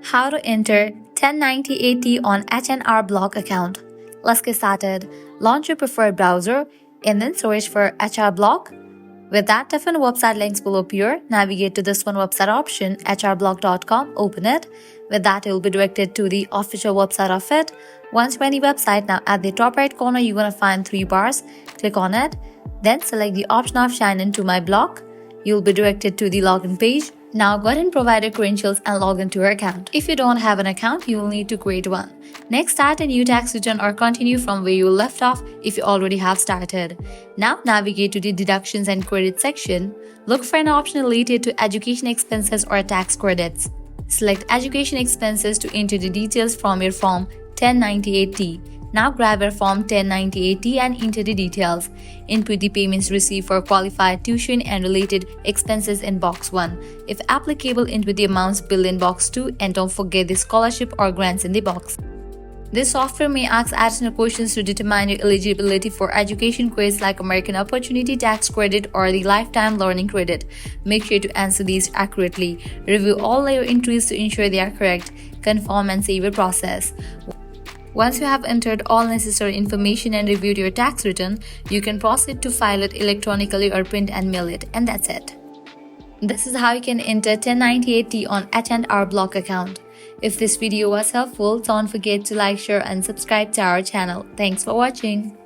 How to enter 1098T on H&R Block account. Let's get started. Launch your preferred browser and then search for HR Block. With that, different website links will appear. Navigate to this one website option, hrblock.com, open it. With that, it will be directed to the official website of it. Once you're in the website, now at the top right corner, you're going to find 3 bars. Click on it. Then select the option of sign into my block. You'll be directed to the login page. Now go ahead and provide your credentials and log into your account. If you don't have an account, you will need to create one. Next, start a new tax return or continue from where you left off if you already have started. Now navigate to the deductions and credit section. Look for an option related to education expenses or tax credits. Select education expenses to enter the details from your form 1098T. Now grab your form 1098T and enter the details. Input the payments received for qualified tuition and related expenses in box 1. If applicable, input the amounts billed in box 2 and don't forget the scholarship or grants in the box. This software may ask additional questions to determine your eligibility for education credits like American Opportunity Tax Credit or the Lifetime Learning Credit. Make sure to answer these accurately. Review all your entries to ensure they are correct. Confirm and save your process. Once you have entered all necessary information and reviewed your tax return, you can proceed to file it electronically or print and mail it, and that's it. This is how you can enter 1098T on H&R Block account. If this video was helpful, don't forget to like, share and subscribe to our channel. Thanks for watching.